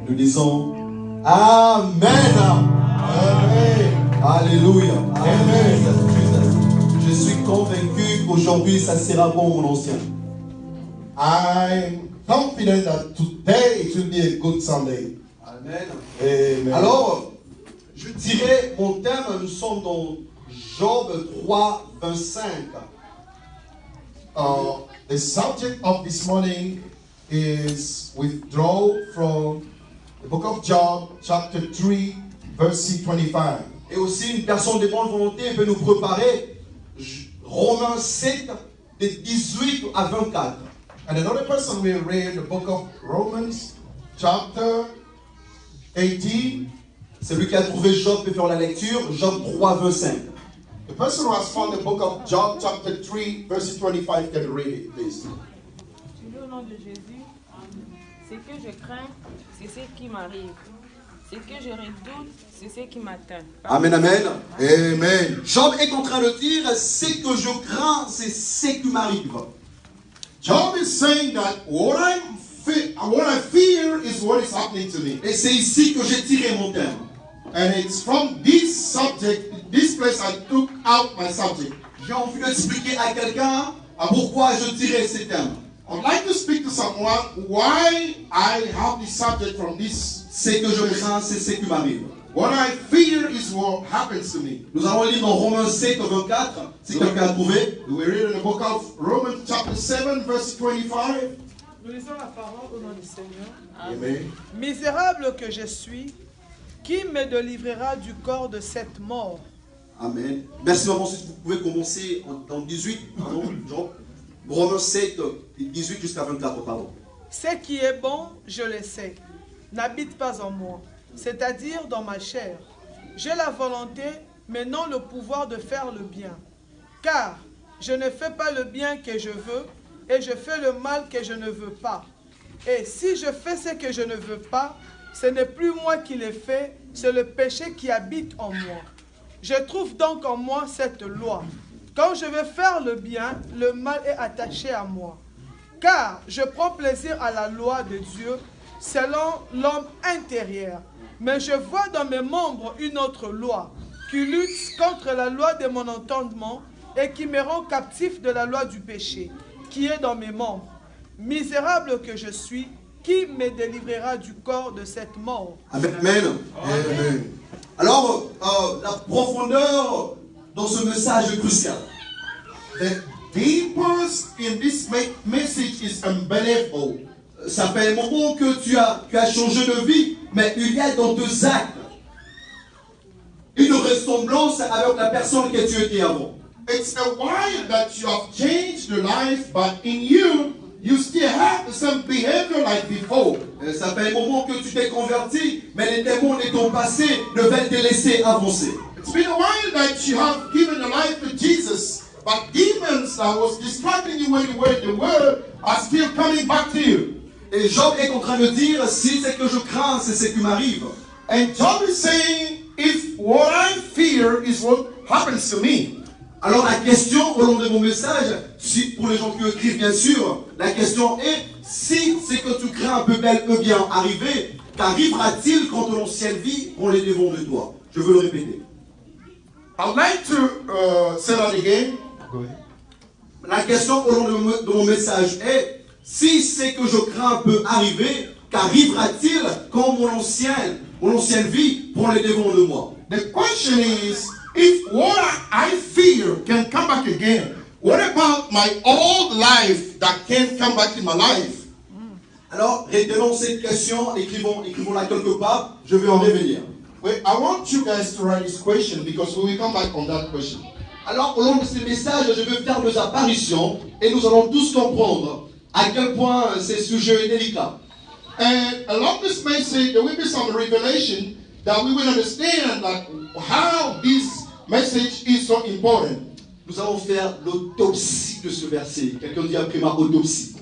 Nous disons Amen. Amen. Alléluia. Amen. Je suis convaincu qu'aujourd'hui ça sera bon, mon ancien. I'm confident that today it will be a good Sunday. Amen. Amen. Alors, je dirais, mon thème, nous sommes dans Job 3, 25. The subject of this morning is withdraw from the book of Job, chapter 3, verse 25. Et aussi, une personne de bonne volonté peut nous préparer Romains 7, de 18 à 24. And another person will read the book of Romans, chapter 18. Celui qui a trouvé Job peut faire la lecture, Job 3, 25. The person who has found the book of Job, chapter 3, verse 25, can read it, please. Au nom de Jésus, ce que je crains, c'est ce qui m'arrive. Ce que je redoute, c'est ce qui m'atteint. Amen, amen. Amen. Job est en train de dire, ce que je crains, c'est ce qui m'arrive. Job is saying that what I fear is what is happening to me. Et c'est ici que j'ai tiré mon thème. And it's from this subject, this place I took out my subject. J'ai envie d'expliquer à quelqu'un pourquoi je tirais ces thèmes. I'd like to speak to someone why I have this subject from this. Ce que je crains, c'est ce qui m'arrive. What I fear is what happens to me. Nous allons lire dans Romains 7, 24, si quelqu'un a trouvé. We read in the book of Romans chapter 7, verse 25. Nous lisons la parole au nom du Seigneur. Amen. Misérable que je suis, qui me délivrera du corps de cette mort? Amen. Merci maman, si vous pouvez commencer dans 18, pardon, Jean. Romains 7, 18 jusqu'à 24, pardon. Ce qui est bon, je le sais, n'habite pas en moi, c'est-à-dire dans ma chair. J'ai la volonté, mais non le pouvoir de faire le bien. Car je ne fais pas le bien que je veux, et je fais le mal que je ne veux pas. Et si je fais ce que je ne veux pas, ce n'est plus moi qui le fais, c'est le péché qui habite en moi. Je trouve donc en moi cette loi. Quand je veux faire le bien, le mal est attaché à moi. Car je prends plaisir à la loi de Dieu selon l'homme intérieur. Mais je vois dans mes membres une autre loi qui lutte contre la loi de mon entendement et qui me rend captif de la loi du péché qui est dans mes membres. Misérable que je suis, qui me délivrera du corps de cette mort? Amen. Amen. Amen. Alors, la profondeur dans ce message est cruciale. The deepest in this message is unbelievable. Ça fait un moment que tu as changé de vie, mais il y a dans deux actes une ressemblance avec la personne que tu étais avant. It's a while that you have changed your life, but in you, you still have the same behavior like before. Ça fait un moment que tu t'es converti, mais les démons de ton passé ne veulent te laisser avancer. It's been a while that you have given your life to Jesus, but demons that was distracting you when you were in the world are still coming back to you. Et Job est en train de dire, si c'est que je crains, c'est ce qui m'arrive. And Job is saying, if what I fear is what happens to me. Alors la question au long de mon message, si, pour les gens qui écrivent bien sûr, la question est, si ce que tu crains peut bel et bien arriver, qu'arrivera-t-il quand l'ancienne vie prend les devants de toi? Je veux le répéter. I'd like to say that again. Go ahead. La question au long de mon message est, si ce que je crains peut arriver, qu'arrivera-t-il quand mon ancienne vie prend les devants de moi? The question is, if what I fear can come back again, what about my old life that can't come back in my life? Alors, retenons cette question, écrivons-la quelque part, je vais en revenir. Wait, I want you guys to write this question because we will come back on that question. Alors, au long de ce message, je vais faire des apparitions et nous allons tous comprendre à quel point ce sujet est délicat. And along this message, there will be some revelation that we will understand that how this message is so important. Nous allons faire l'autopsie de ce verset. Quelqu'un dit après ma autopsie.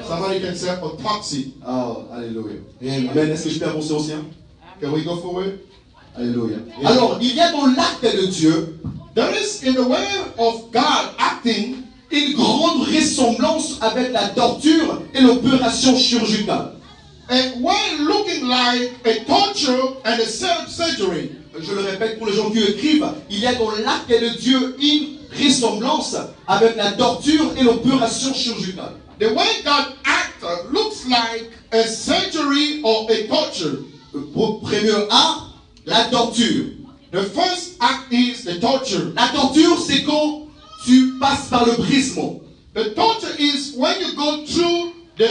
Somebody can say autopsy. Oh, alléluia. Amen. Amen. Est-ce que je peux avancer aussi? Can we go forward? Alléluia. Alors, il y a dans l'acte de Dieu, there is in the way of God acting, une grande ressemblance avec la torture et l'opération chirurgicale. And while looking like a torture and a surgery. Je le répète pour les gens qui écrivent, il y a dans l'acte de Dieu une ressemblance avec la torture et l'opération chirurgicale. The way God acts looks like a surgery or a torture. Premier A, la torture. The first act is the torture. La torture, c'est quand tu passes par le brisement. The torture is when you go through the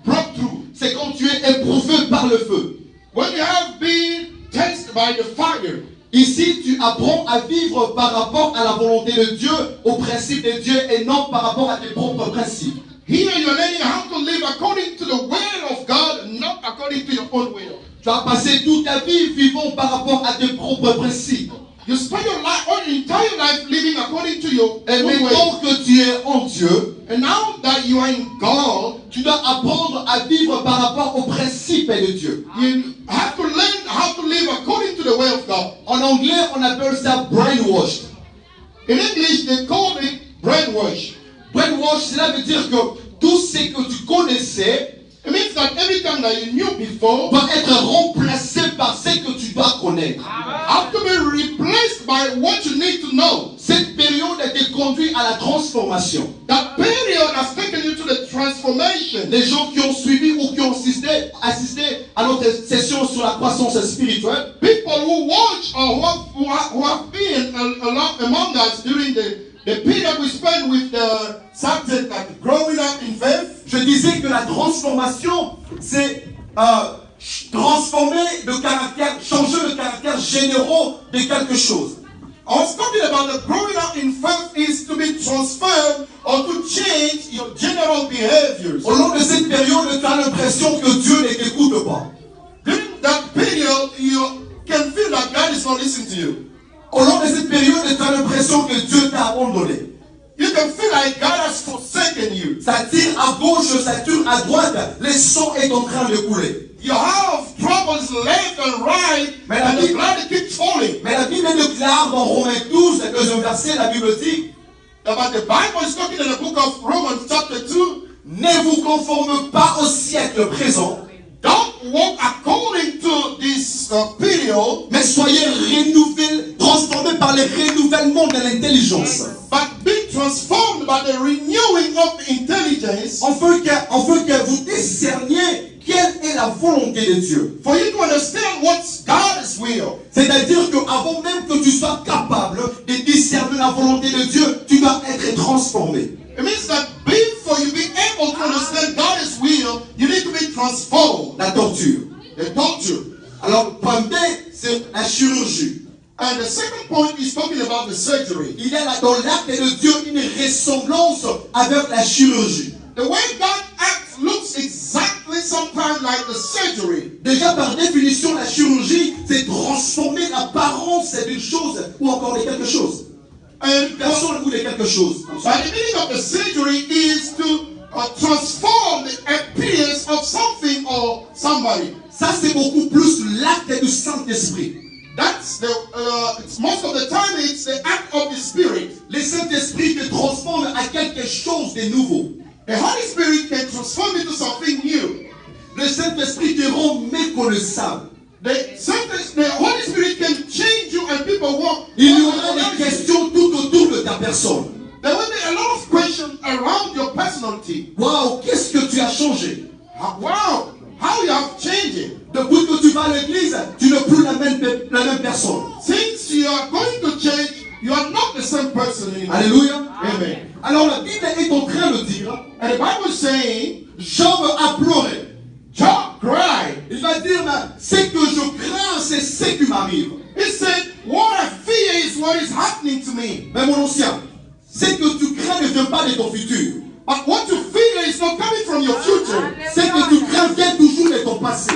breakthrough. C'est quand tu es éprouvé par le feu. When you have been tested by the fire. Ici, tu apprends à vivre par rapport à la volonté de Dieu, au principe de Dieu, et non par rapport à tes propres principes. Here you're learning how to live according to the will of God, not according to your own will. Tu as passé toute ta vie vivant par rapport à tes propres principes. You spend your life, or your entire life living according to your Et own way. maintenant que tu es en Dieu, And now that you are in God, tu dois apprendre à vivre par rapport aux principes de Dieu. you have to learn how to live according to the way of God. En anglais, on appelle ça brainwashed. In English, they call it brainwash. Brainwash, cela veut dire que tout ce que tu connaissais It means that everything that you knew before doit être remplacé par ce que tu dois connaître. have to be replaced by what you need to know. Cette période a été conduite à la transformation. That period has taken you to the transformation. Les gens qui ont suivi ou qui ont assisté à notre session sur la croissance spirituelle, People who watch or who have been among us during the period we spent with the subject that growing up in faith. je disais que la transformation, c'est transformer le caractère, changer le caractère généraux de quelque chose. I was talking about the growing up in faith is to be transferred or to change your general behaviors. Au long de cette période, tu as l'impression que Dieu ne t'écoute pas. During that period, you can feel that God is not listening to you. Au long de cette période, tu as l'impression que Dieu t'a abandonné. You can feel like God has forsaken you. Ça tire à gauche, ça tire à droite, le sang est en train de couler. You have troubles left and right, and the blood keeps falling. Mais la Bible déclare dans Romains 12, deuxième verset, la Bible dit, But the Bible is talking in the book of Romans chapter 2. ne vous conforme pas au siècle présent, Don't walk according to this period, mais soyez renouvelés, transformés par le renouvellement de l'intelligence. but be transformed by the renewing of intelligence, Afin que vous discerniez quelle est la volonté de Dieu. for you to understand what's God's will. C'est-à-dire qu'avant même que tu sois capable de discerner la volonté de Dieu, tu dois être transformé. It means that before you be able to understand God's will, you need to be transformed. La torture. The torture. Alors, point B, c'est la chirurgie. And the second point is talking about the surgery. Il y a là dans l'acte de Dieu une ressemblance avec la chirurgie. The way God acts looks exactly sometimes like the surgery. Déjà par définition, la chirurgie, c'est transformer l'apparence d'une chose ou encore de quelque chose. And Personne ou de quelque chose. by the meaning of the surgery is to transform the appearance of something or somebody. Ça, c'est beaucoup plus l'acte du Saint-Esprit. That's the. It's most of the time it's the act of the Spirit. Le Saint-Esprit te transforme à quelque chose de nouveau. The Holy Spirit can transform into something new. Le Saint-Esprit te rend méconnaissable. The Holy Spirit can change you and people walk. Il y aura des questions tout autour de ta personne. There will be a lot of questions around your personality. Waouh, qu'est-ce que tu as changé? Wow, how you have changed. Depuis que tu vas à l'église, tu n'es plus la même personne. Since you are going to change, you are not the same person anymore. Alléluia. Amen. Alors la Bible est en train de dire, And the Bible is saying, Job a pleuré. Job cried. Il va dire, ce que je crains, c'est ce qui m'arrive. He said, what I fear is what is happening to me. Mais mon ancien, ce que tu crains ne vient pas de ton futur. But what you fear is not coming from your future. Ce que tu crains vient toujours de ton passé.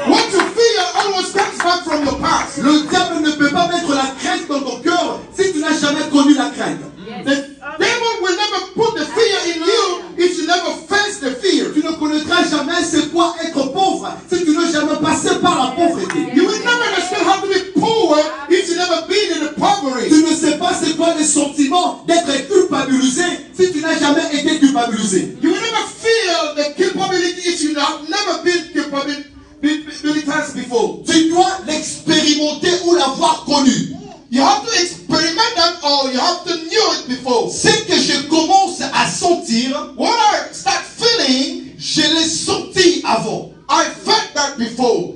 What you fear always comes back from your past. Le diable ne peut pas mettre la crainte dans ton cœur si tu n'as jamais connu la crainte. The devil will never put the fear in you if you never face the fear. Tu ne connaîtras jamais c'est quoi être pauvre si tu n'as jamais passé par la pauvreté. You will never understand how to be poor if you never been in the poverty. Tu ne sais pas c'est quoi le sentiment d'être culpabilisé si tu n'as jamais été culpabilisé. You will never feel the culpability if you have never been culpability before. Tu dois l'expérimenter ou l'avoir connu. You have to experiment that or you have to know it before. Ce que je commence à sentir, What I start feeling, je l'ai senti avant. I felt that before.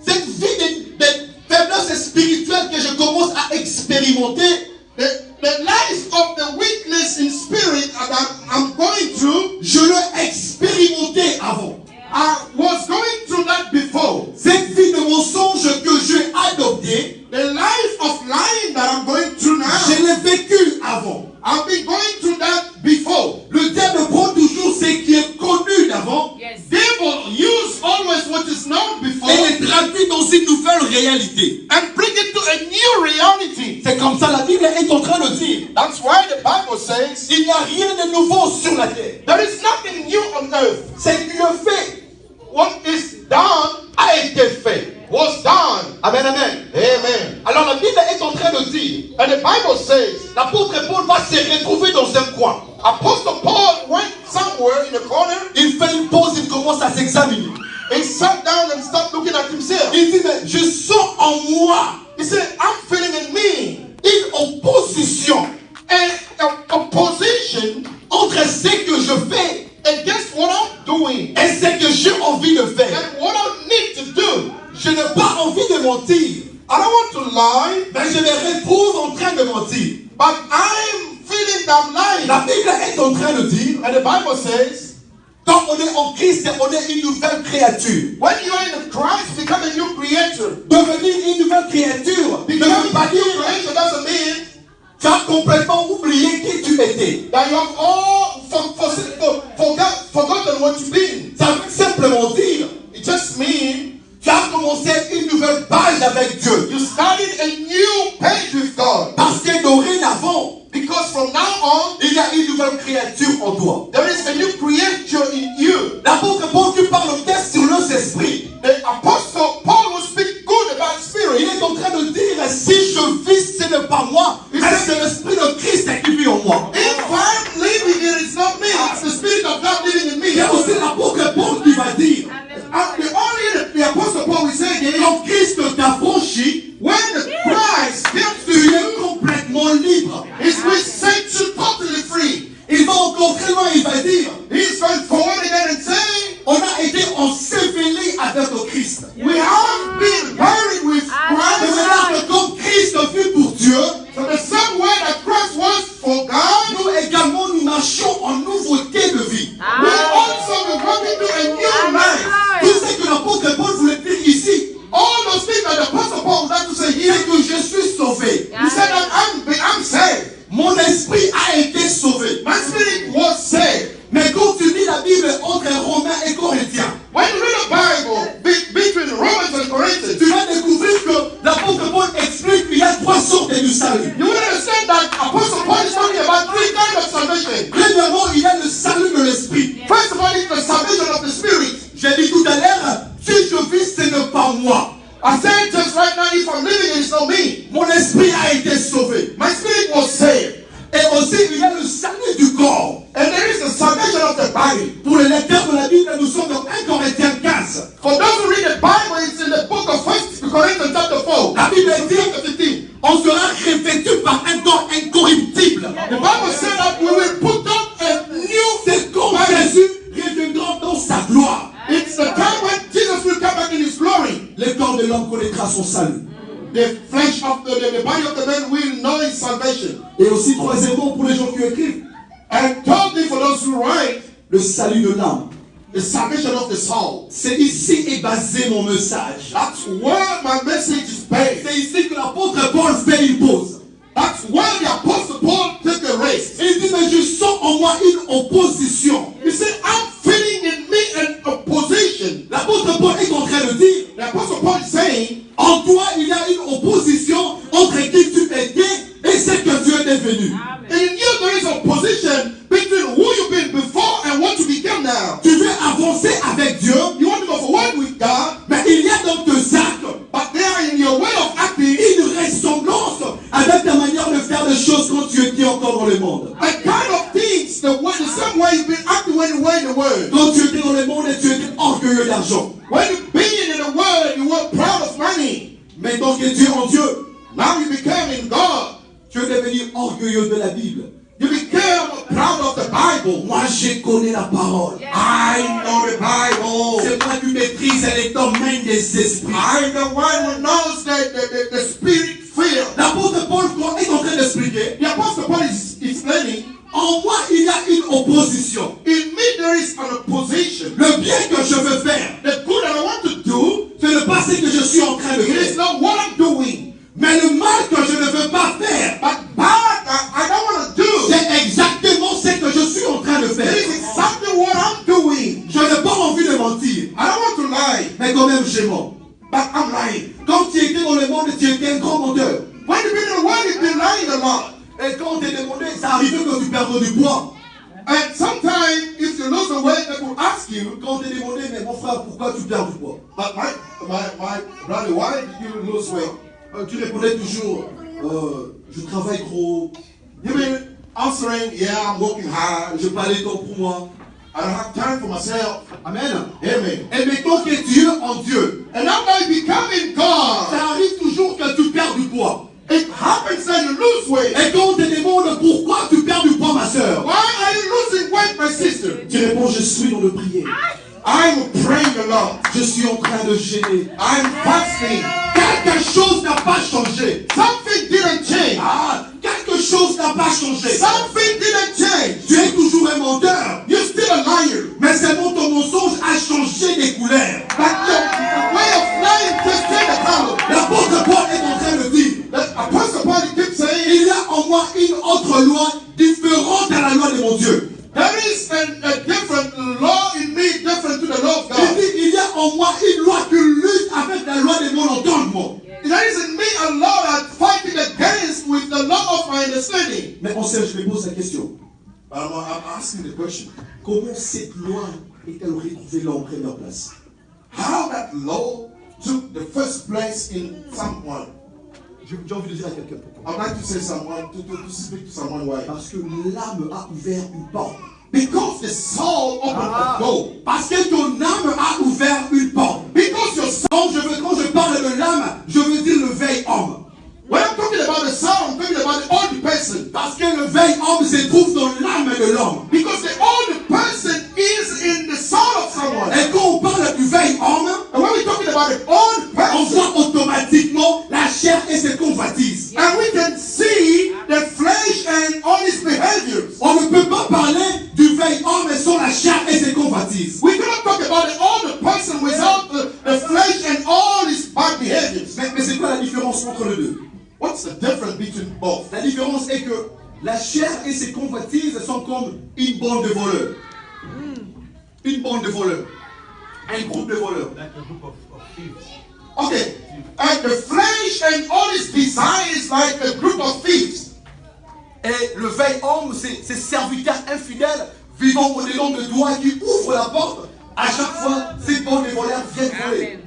Cette vie de faiblesse spirituelle que je commence à expérimenter, The life of the weakness in spirit that I'm going through, je l'ai expérimenté avant. I was going through that before. Cette vie de mensonge que j'ai adoptée, The life of lying that I'm going through now, je l'ai vécu avant. I've been going through that before. Le diable prend toujours ce qui est connu d'avant Yes. Devil use always what is known before et le traduit dans une nouvelle réalité. and bring it to a new reality. C'est comme ça la Bible est en train de dire. That's why the Bible says Il n'y a rien de nouveau sur la terre. there is nothing new on earth. Ce qui est fait What is done a été fait. was done. Amen, amen. Amen. Alors la Bible est en train de dire, And the Bible says l'apôtre Paul va se retrouver dans un coin. Apostle Paul went somewhere in a corner. Il fait une pause, il commence à s'examiner. He sat down and started looking at himself. Il dit, mais je sens en moi He said, I'm feeling in me une opposition an opposition entre ce que je fais against what I'm doing et ce que j'ai envie de faire. and what I need to do. Je n'ai pas envie de mentir, I don't want to lie, mais je me retrouve en train de mentir. but I'm feeling that I'm lying. La Bible est en train de dire, And the Bible says, quand on est en Christ, on est une nouvelle créature. when you are in Christ, become a new creator. Devenir une nouvelle créature ne Becoming veut pas a new dire creator doesn't mean tu as complètement oublié qui tu étais. that you have all forgotten what you've been. Ça veut simplement dire It just means tu as commencé une nouvelle page avec Dieu. you started a new page with God. Parce que dorénavant, Because from now on, il y a une nouvelle créature en toi. there is a new creature in you. L'apôtre Paul qui parle au texte sur nos esprits, The apostle Paul will speak good about il spirit. est en train de dire, si je vis, ce n'est pas moi, mais c'est l'esprit de Christ qui vit en moi. If I'm living it, it's not me. It's the spirit of God living in me. Il y a aussi l'apôtre Paul qui va dire, The apostle Paul will say again, quand Christ t'a franchi, when the Christ gives to tu you, es complètement libre. He will set you totally free. Il va encore très loin, il va dire, He's going forward again and saying, on a été ensevelés avec le Christ. we have been buried with De Christ. manière que comme Christ fut pour Dieu, So the same way that Christ was for God, nous également nous marchons en nouveauté de vie. we also be walking to a new life. Tout ce que l'apôtre Paul voulait dire ici, All those things that the apostle Paul would like to say here, c'est que je suis sauvé. he said that I'm saved. Mon esprit a été sauvé. My spirit was saved. Mais quand tu lis la Bible entre Romains et Corinthiens, When you read the Bible between Romans and Corinthians, tu vas découvrir que l'apôtre Paul explique qu'il y a trois sortes de salut. you will understand that Apostle Paul is talking about three kinds of salvation. Premièrement, il y a le salut de l'esprit. First of all, it's the salvation of the spirit. J'ai dit tout à l'heure, si je vis, ce n'est pas moi. I said just right now, if I'm living it, it's not me. Mon esprit a été sauvé. My spirit was saved. Et aussi, il y a le salut du corps. And there is the salvation of the body. Pour les lecteurs de la Bible, nous sommes dans 1 Corinthiens 15. For those who read the Bible, it's in the book of 1 Corinthians chapter 4. La Bible dit, Chapter 15. on sera revêtu par un corps incorruptible. The Bible said that we will put on a new C'est comme Jésus reviendra dans sa gloire. It's the time when Jesus will come back in his glory. Le corps de l'homme connaîtra son salut. The flesh of the body of the man will know his salvation. Et aussi, troisièmement, pour les gens qui écrivent, And thirdly, for those who write, le salut de l'âme. the salvation of the soul. C'est ici est basé mon message. That's where my message is based. C'est ici que l'apôtre Paul fait une pause. That's where the apostle Paul took a rest. Il dit, mais je sens en moi une opposition. He said, I'm feeling in me an opposition. L'apôtre Paul est en train de dire, The apostle Paul is saying, en toi, il y a une opposition entre qui tu étais et ce que tu es devenu. in you there is opposition between who you've been before and what you become now. Tu veux avancer avec Dieu, You want to go forward with God, mais il y a dans tes actes but they are in your way of acting une ressemblance avec ta manière de faire les choses quand tu étais encore dans le monde. a kind of things the same way you've been acting when you were in the world. Quand tu étais dans le monde et tu étais orgueilleux d'argent. When you being in the world, you were proud Maintenant que tu es en Dieu, now you became in God. tu es devenu orgueilleux de la Bible. You became proud of the Bible. Moi, je connais la parole. I know the Bible. C'est moi qui maîtrise les domaines des esprits. I'm the one who knows the spirit field. L'apôtre Paul est en train d'expliquer. The Apostle Paul is explaining, En moi, il y a une opposition. in me there is an opposition. Le bien que je veux faire, The good that I want to do, ce n'est pas ce que je suis en train de it is faire. not what I'm doing. Mais le mal que je ne veux pas faire, But bad I don't want to do, c'est exactement ce que je suis en train de it is faire. exactly what I'm doing. Je n'ai pas envie de mentir, I don't want to lie, mais quand même je mens. but I'm lying. Quand tu étais dans le monde, tu étais un grand menteur. When you've been in the world, you've been lying a lot. Et quand on t'est demandé, ça arrivait que tu perds du poids. And sometimes, if you lose the weight, they will ask you, Quand on t'est demandé, mais mon frère, pourquoi tu perds du poids? but my brother, why did you lose weight? Tu répondais toujours, je travaille trop, You've been answering, yeah, I'm working hard. je n'ai pas le temps pour moi. I don't have time for myself. Amen. Amen. Et mettons que Dieu en Dieu, And now that you become in God, ça arrive toujours que tu perds du poids. it happens that you lose weight. Et quand on te demande pourquoi tu perds du poids, ma soeur, Why are you losing weight, my sister? tu réponds, je suis dans le prier. I'm praying a lot. Je suis en train de gêner. I'm fasting. Quelque chose n'a pas changé. Something didn't change. Quelque chose n'a pas changé. Something didn't change. Tu es toujours un menteur. You're still a liar. Mais seulement ton mensonge a changé des couleurs. But the way of lying just changed the color. L'apôtre Paul est en train de dire, The Apostle Paul keeps saying, il y a en moi une autre loi différente à la loi de mon Dieu. there is a different law in me, different to the law of Il God. dit, il y a en moi une loi qui lutte avec la loi de mon entendement. There is in me a law that fighting against with the law of my understanding. Mais on sait, je me pose la question. But I'm asking the question, Comment cette loi est-elle retrouvée là en première place? how that law took the first place in someone. J'ai envie de dire à quelqu'un pourquoi. I'd like to say someone, to speak to someone why. Parce que l'âme a ouvert une porte. Because the soul opened the door. Parce que ton âme a ouvert une porte. Because your soul, Quand je parle de l'âme, je veux dire le vieil homme. when I'm talking about the soul, I'm talking about the old person. Parce que le vieil homme se trouve dans l'âme de l'homme. Because the old person is in the soul of someone. Et quand on parle du vieil homme, And when we're talking about the old on person, voit automatiquement la chair et ses convoitises. and we can see the flesh and all its behaviors. On ne peut pas parler du vieil homme sans la chair et ses convoitises. We cannot talk about the old person without the flesh and all its bad behaviors. Mais c'est quoi la différence entre les deux? What's the difference between both? La différence est que la chair et ses convoitises sont comme une bande de voleurs. Une bande de voleurs. Un groupe de voleurs. Like a group of thieves. Okay. And the flesh and all its desire is like a group of thieves. Et le vieil homme, c'est ces serviteurs infidèles vivant au-dedans de toi qui ouvrent la porte. À chaque fois, ces bandes de voleurs viennent voler.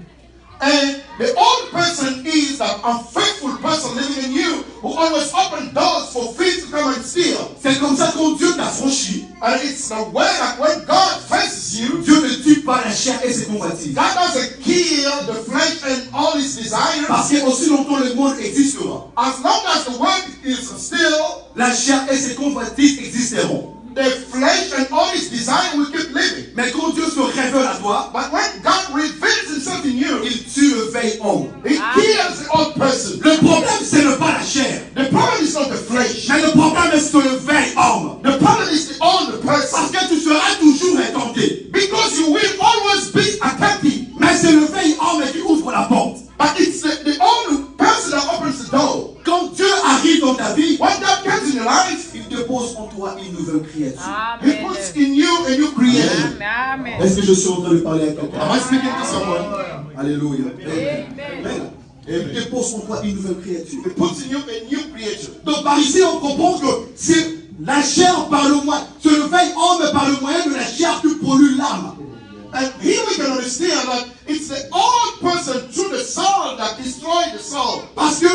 And the old person is that unfaithful person living in you who always open doors for thieves to come and steal. C'est comme ça quand Dieu t'a franchi. And it's the way that when God faces you, Dieu ne tue pas la chair et ses convoitises. God doesn't kill the flesh and all its desires. Parce que aussi longtemps le monde existera, As long as the world is still, la chair et ses convoitises existeront. the flesh and all its desire will keep living. Mais quand Dieu se révèle à toi, But when God reveals himself in you, il tue le vieil homme. he kills the old person. Le problème, ce n'est pas la chair. The problem is not the flesh. Mais le problème, c'est le vieil homme. The problem is the old person. Parce que tu seras toujours tenté. Because you will always be attempting. Mais c'est le vieil homme qui ouvre la porte. But it's the old person that opens the door. Quand Dieu arrive dans ta vie, When God comes in your life, il dépose en toi une nouvelle créature. he puts in you a new creation. Amen. Est-ce que je suis en train de parler à Am quelqu'un? I speaking to someone? Alléluia. Amen. Amen. Il dépose en toi une nouvelle créature. He puts in you a new creature. Donc par ici, on comprend que c'est la chair par le moyen, c'est le vieil homme par le moyen de la chair qui pollue l'âme. And here we can understand that it's the old person through the soul that destroys the soul. Parce que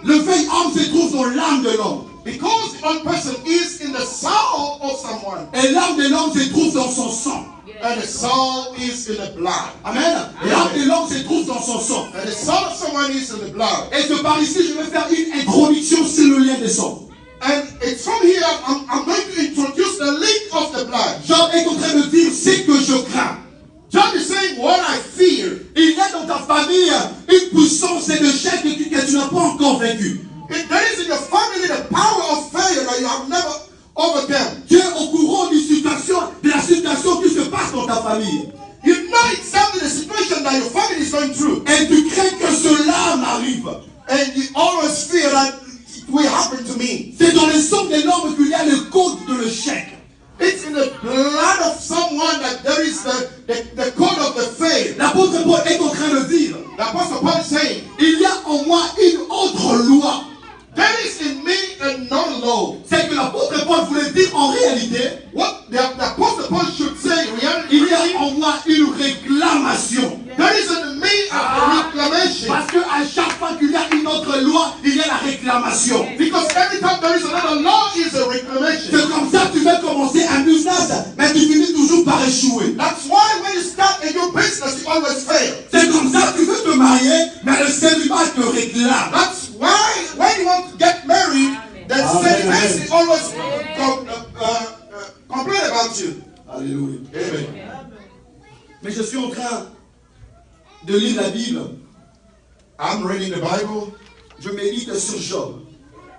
le vieil homme se trouve dans l'âme de l'homme. Because the old person is in the soul of someone. Et l'âme de l'homme se trouve dans son sang. And the soul is in the blood. Amen. L'âme de l'homme se trouve dans son sang. And the soul of someone is in the blood. Et de par ici, je vais faire une introduction sur le lien des sangs. And it's from here I'm going to introduce the link of the blood. Job est en train de dire ce que je crains. Job is saying what I fear. Il y a dans ta famille une puissance et de chèque que tu n'as pas encore vaincu. If there is in your family the power of failure that you have never overcome. Tu es au courant de la situation qui se passe dans ta famille. You know exactly the situation that your family is going through. Et tu crains que cela m'arrive. And you always fear that it will happen to me. C'est dans le sang des normes qu'il y a le code de l'échec. It's in the blood of someone that there is the code of the faith. L'apôtre Paul est en train de dire, The Apostle Paul is saying, il y a en moi une autre loi. there is in me another law. C'est que l'apôtre Paul voulait dire en réalité, What the Apostle Paul should say, il y really, a en moi une réclamation. there is in me a reclamation. Parce qu'à chaque fois qu'il y a une autre loi, il y a la réclamation. Because every time there is another law, is a reclamation. C'est comme ça que tu veux commencer un business, mais tu finis toujours par échouer. That's why when you start a new business, you always fail. C'est comme ça que tu veux te marier, mais le célibat te réclame. That's why when you want to get married, the celibacy always complain about you. Alléluia. Amen. Mais je suis en train de lire la Bible. I'm reading the Bible. Je médite sur Job.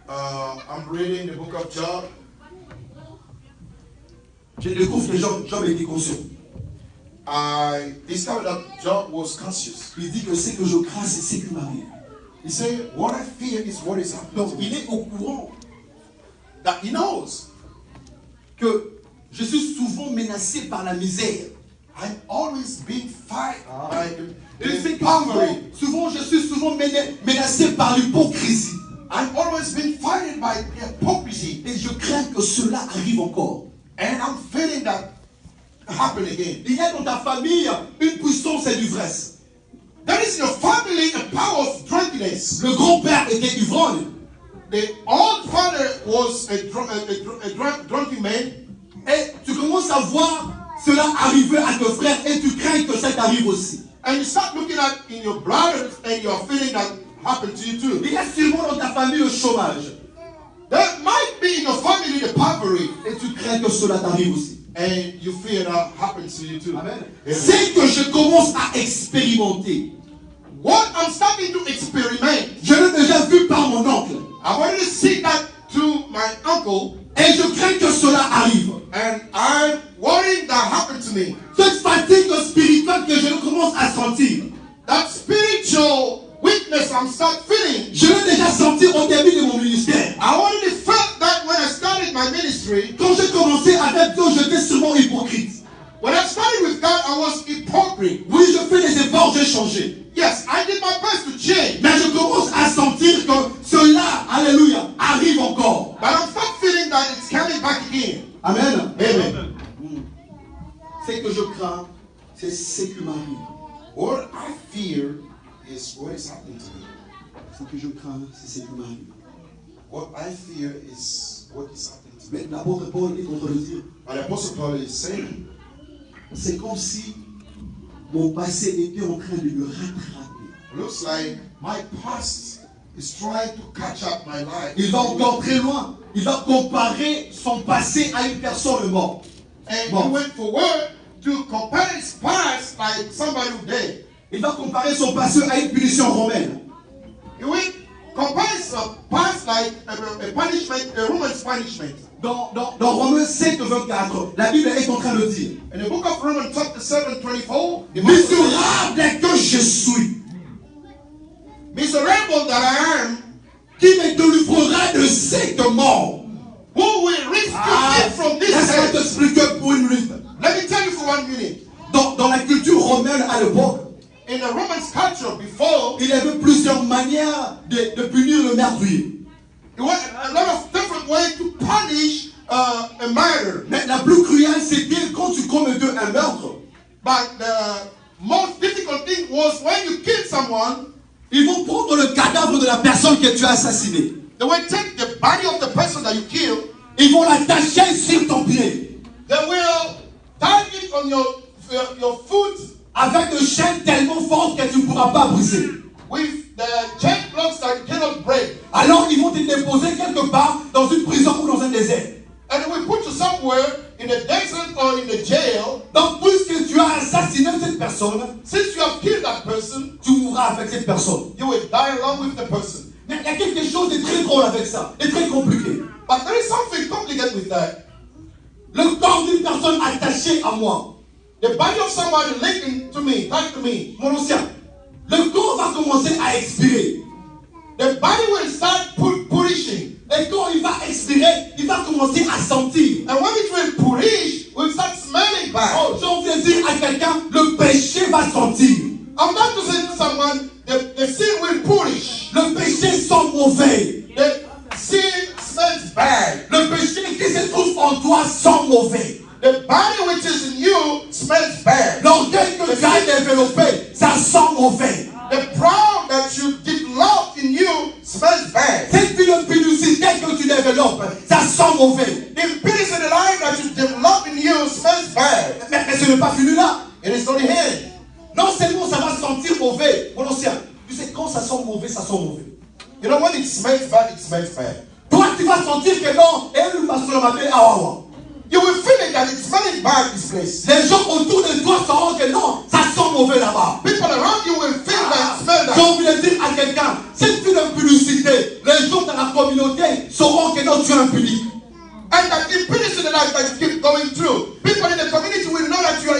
I'm reading the book of Job. Je découvre que Job était conscient. I discovered that Job was conscious. Il dit que ce que je crains, c'est ce qui m'arrive. He said, what I fear is what is happening Donc to me. il est au courant That he knows. que je suis souvent menacé par la misère. I'm always being fight by Il sait the que poverty. souvent, je suis souvent menacé par l'hypocrisie. I'm always being fighted by hypocrisy. Et je crains que cela arrive encore. And I'm feeling that happen again. Il y a dans ta famille une puissance et d'ivresse. There is in your family a power of drunkenness. Le grand-père était ivrogne. The old father was a drunken man. Et tu commences à voir cela arriver à tes frères et tu crains que ça t'arrive aussi. And you start looking at in your brothers and you're feeling that happened to you too. Il y a sûrement dans ta famille le chômage. There might be in your family the poverty. Et tu crains que cela t'arrive aussi. And you fear that happens to you too. Amen. Amen. C'est que je commence à expérimenter. What I'm starting to experiment, Je l'ai déjà vu par mon oncle. I've already seen that to my uncle, Et je crains que cela arrive. and I'm worried that happened to me. Cette fatigue spirituelle que je commence à sentir. That spiritual weakness I'm start feeling. Je l'ai déjà senti au début de mon ministère. I already felt that when I started my ministry. Quand j'ai commencé avec Dieu, j'étais sûrement hypocrite. When I started with God, I was hypocrite. Oui, je fais des efforts, j'ai changé. Yes, I did my best to change. Mais je commence à sentir que cela, alléluia, arrive encore. But I'm start feeling that it's coming back again. Amen. Amen. Ce que je crains, c'est ce qui m'arrive. What I fear is what is happening to me. Ce que je crains, c'est ce qui m'arrive. What I fear is what is happening to me. Mais l'apôtre Paul est en train de dire, And the Apostle Paul is saying, c'est comme si mon passé était en train de me rattraper. looks like my past is trying to catch up my life. Il va encore très loin. Il va comparer son passé à une personne morte. And Bon. he went forward to compare his past like somebody who died. Il va comparer son passé à une punition romaine. He went compare his past like a punishment, a Roman's punishment. Dans Romains 7, 24, la Bible est en train de dire, In the book of Romans chapter 7, 24, misérable que je suis, miserable that I am, qui me délivrera de cette mort. who will rescue me from this Laisse-moi death? t'expliquer pour une minute. Let me tell you for 1 minute. Dans la culture romaine à l'époque, In the Roman culture before, il y avait plusieurs manières de punir le meurtrier. there were a lot of different ways to punish a murder. Mais la plus cruelle, c'était quand tu commets un meurtre. But the most difficult thing was when you kill someone, Ils vont prendre le cadavre de la personne que tu as assassinée. they will take the body of the person that you killed, Ils vont l'attacher sur ton pied. they will tie it on your your foot avec des chaînes tellement fortes que tu ne pourras pas briser. with the chain blocks that you cannot break. Alors ils vont te déposer quelque part dans une prison ou dans un désert. And we put you somewhere in the desert or in the jail. Donc puisque tu as assassiné cette personne, Since you have killed that person, tu mourras avec cette personne. you will die along with the person. Mais il y a quelque chose de très drôle avec ça, et très compliqué. But there is something complicated with that. Le corps d'une personne attachée à moi, The body of somebody linked to me, tied to me. mon ancien, le corps va commencer à expirer. The body will start punishing. Et quand il va expirer, il va commencer à sentir. And when it will punish, will start smelling bad. Oh, j'ai envie de dire à quelqu'un, le péché va sentir. I'm about to say to someone, the sin will punish. Le péché sent mauvais. The sin smells bad. Le péché qui se trouve en toi sent mauvais. The body which is in you smells bad. L'orgueil que tu as développé, ça sent mauvais. The pride that you developed in you smells bad. Cette pilosité que tu développes, ça sent mauvais. The impurity in the life that you develop in you smells bad. Mais ce n'est pas fini là. It is not here. Non seulement ça va sentir mauvais, mon ancien, tu sais quand ça sent mauvais, ça sent mauvais. You know when it smells bad, it smells bad. Toi, tu vas sentir que non, et le pasteur m'appelle Awawa. You will feel it that it's smelling bad, this place. Les gens autour de toi sauront que non, ça sent mauvais là-bas. People around you will feel that, smell J'ai that. envie de dire à quelqu'un, cette fille d'impudicité, les gens dans la communauté sauront que non, tu es impuni. And that impurity in the life that you keep going through, people in the community will know that you are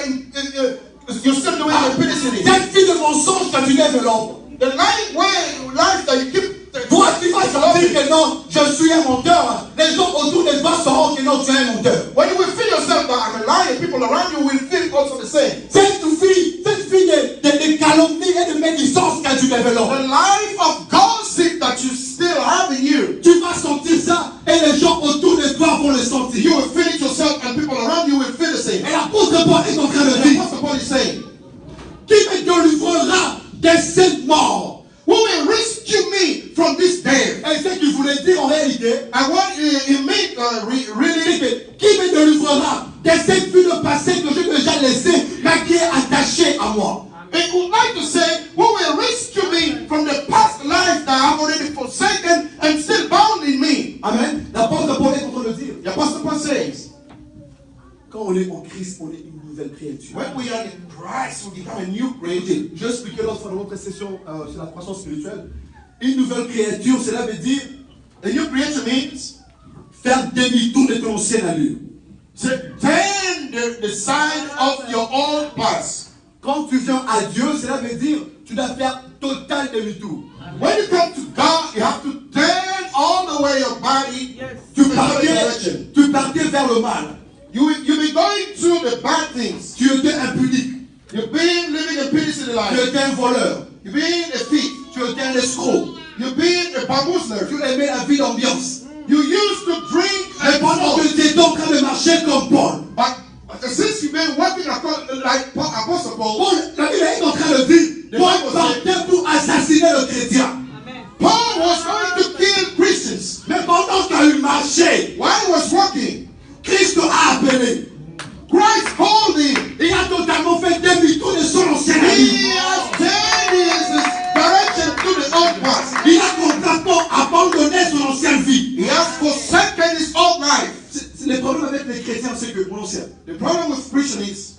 you're still doing impurity. Cette fille de mensonge que tu développes, The life that you keep. toi tu vas sentir que non, je suis un menteur. Les gens autour de toi sauront que non, tu es un menteur. When you will feel yourself that I'm a liar, people around you will feel also the same. Cette fille de calomnie et de médisance que tu développes, The life of gossip that you still have in you, tu vas sentir ça et les gens autour de toi vont le sentir. you will feel it yourself and people around you will feel the same. Et l'apôtre Paul est en train de And dire, what's the point is saying? qui me délivrera de cette mort? Who will rescue me from this death? Et ce qu'il voulait dire en réalité, And what it meant c'est really, que qui me délivrera de cette vie de passé que j'ai déjà laissée, mais qui est attachée à moi? it would like to say, who will rescue me from the past life that I've already forsaken and still bound in me? Amen. L'apôtre Paul est en train de dire, The Apostle Paul says, quand on est en Christ, on est une nouvelle créature. when we are in Christ, we become a new creation. J'ai expliqué l'autre fois dans notre session sur la croissance spirituelle. Une nouvelle créature, cela veut dire A new creation means faire demi-tour de ton ancienne allure. to turn the side of your own past. Quand tu viens à Dieu, cela veut dire tu dois faire total demi-tour. When you come to God, you have to turn all the way your body Yes. to Tu the other partais, direction. tu partais vers le mal. You'll be going through the bad things. Tu étais impudique. You've been living a peace in Tu life. étais un voleur. You've been a thief. Tu étais un escroc. You've been a bamboozler. Tu aimais la vie d'ambiance. You used to drink Mais and pendant que smoke. tu étais en train de marcher comme Paul, But since you've been working like Apostle Paul, Paul, la Bible est en train de dire, Paul partait pour assassiner le chrétien. Amen. Paul was going to kill Christians. Mais pendant qu'il marchait, While he was working, Christ a appelé. Christ called him. Il a totalement fait demi-tour de son ancienne He vie. has turned his direction to the old past. Il a complètement abandonné son ancienne vie. He has forsaken his old life. Le problème avec les chrétiens, c'est que, mon ancien, The problem with Christians is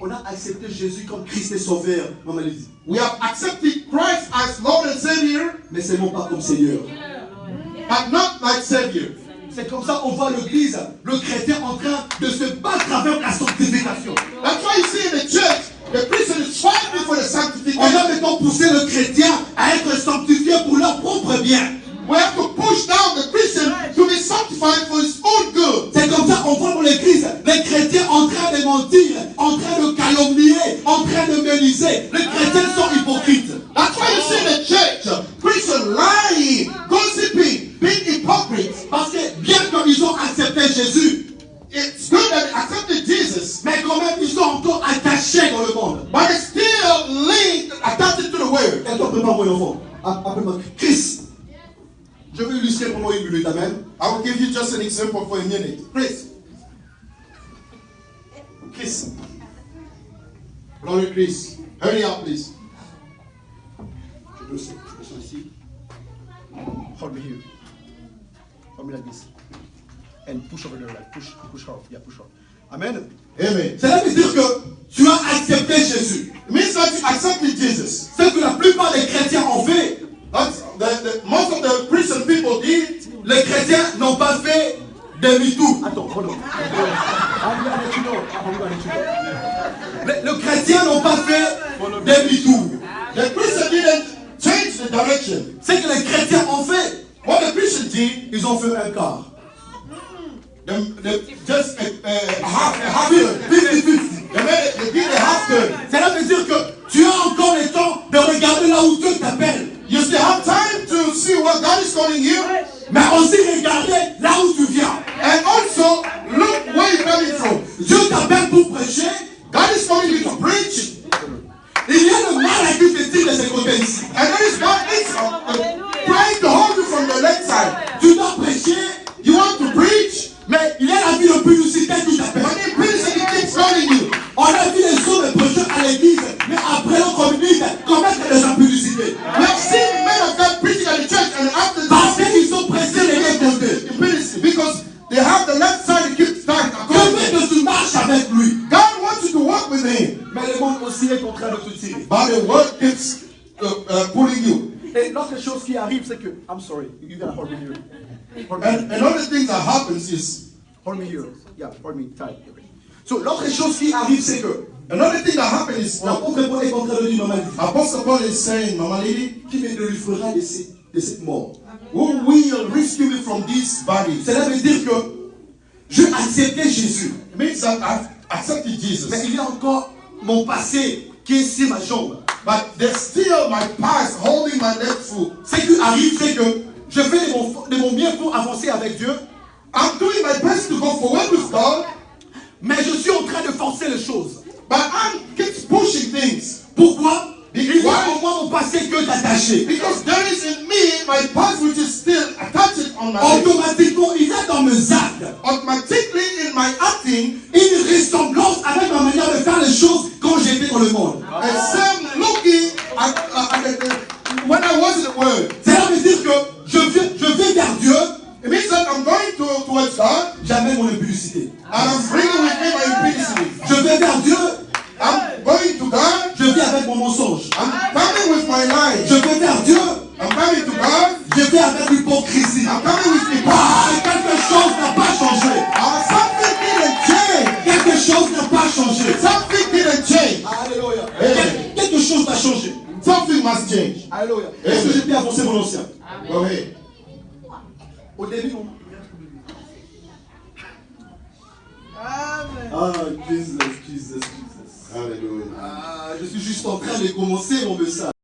on a accepté Jésus comme Christ et Sauveur, non mais dit, we have accepted Christ as Lord and Savior, mais seulement pas comme Seigneur. but not like Savior. C'est comme ça on voit l'église, le chrétien en train de se battre avec la sanctification. That's why you see in the church, the Christian is fighting for the On a sanctification. maintenant poussé le chrétien à être sanctifié pour leur propre bien. We have to push down the Christian to be sanctified for his own good. C'est comme ça qu'on voit dans l'église les chrétiens en train de mentir, en train de calomnier, en train de méniser. Les chrétiens sont hypocrites. That's why you see in the church, Christian lying, gossiping, being hypocrites. Parce que bien qu'ils ont accepté Jésus, It's good that they accepted Jesus, mais quand même ils sont encore attachés dans le monde. but it's still linked, attached to the word. Et toi, prépare mon enfant. Appelle-moi Chris. Je vais illustrer pendant une minute, amen. I will give you just an example for a minute. Chris. Chris. Brother Chris, hurry up, please. Je descends ici. Hold me here. Hold me like this. And push over there, like push off. Yeah, push off. Amen. Amen. Cela veut dire que tu as accepté Jésus. It means that you accepted Jesus. Ce que la plupart des chrétiens ont fait, That's most of the Christian people did. les chrétiens n'ont pas fait demi-tour. Attends, hold on. Les chrétiens n'ont pas fait demi-tour. The Christian didn't change the direction. Ce que les chrétiens ont fait, What the Christian did, ils ont fait un quart. just a half turn. 50-50. They did a half turn. Cela veut dire que tu as encore le temps de regarder là où Dieu t'appelle. You still have time to see what God is calling you, Mais aussi regarder là où tu viens. and also look where you're coming from. Dieu t'appelle pour prêcher. God is calling you to preach, Il y a le mal à qui te tire de ce côté ici. and there is God is trying to hold you from the left side. Tu dois prêcher, You want to preach, mais il y a la vie de publicité qui t'appelle. but in preaching He keeps calling you. On a vu les hommes prêcher à l'église, mais après leur communiste, commettre des impublicités. We have seen men of God preaching at the church, and after Parce that, qu'ils sont pressés les deux côtés. impunity, because they have the left side to keep starting. Dieu veut que tu marches avec lui. God wants you to walk with Him, Mais le monde aussi est en train de te tirer. but the world keeps pulling you. Et l'autre chose qui arrive, c'est que, I'm sorry, you gotta hold me here. Hold me, And another thing that happens is, hold me here. Yeah, hold me tight. So, l'autre chose qui arrive, c'est que another thing that happens is, l'apôtre Paul est en train de dire, maman, Apostle Paul is saying, Mama Lady, qui me délivrera de cette mort? who will rescue me from this body? Cela veut dire que je acceptais Jésus. It means that I've accepted Jesus, Mais il y a encore mon passé qui est sur ma jambe. but there's still my past holding my left foot. Ce qui arrive, c'est que je fais de mon bien pour avancer avec Dieu, I'm doing my best to go forward with God, mais je suis en train de forcer les choses. but I keep pushing things. Pourquoi? Il y a Why? en moi mon passé qui est attaché. Because there is in me my past which is still attached on my life. Automatiquement, il y a dans mes actes Automatically in my acting, une ressemblance avec ma manière de faire les choses quand j'étais dans le monde. and same looking at when I was in the world. Cela veut dire que je vais vers Dieu, It means that I'm going towards God, j'amène mon impudicité. and I'm bringing with me my impudicity. Je vais vers Dieu, I'm going to God, je viens avec mon mensonge. I'm coming with my lies. Je vais vers Dieu, I'm coming to God, je viens avec l'hypocrisie. I'm coming with hypocrisy. Ah, quelque chose n'a pas changé. Something didn't change. Quelque chose n'a pas changé. Something didn't change. Alléluia. Amen. Quelque chose n'a changé. Something must change. Alléluia. Est-ce que j'ai pu avancer mon ancien? Go ahead. Au début, on... Amen. Ah, Jesus. Hallelujah. Ah, je suis juste en train de commencer mon message.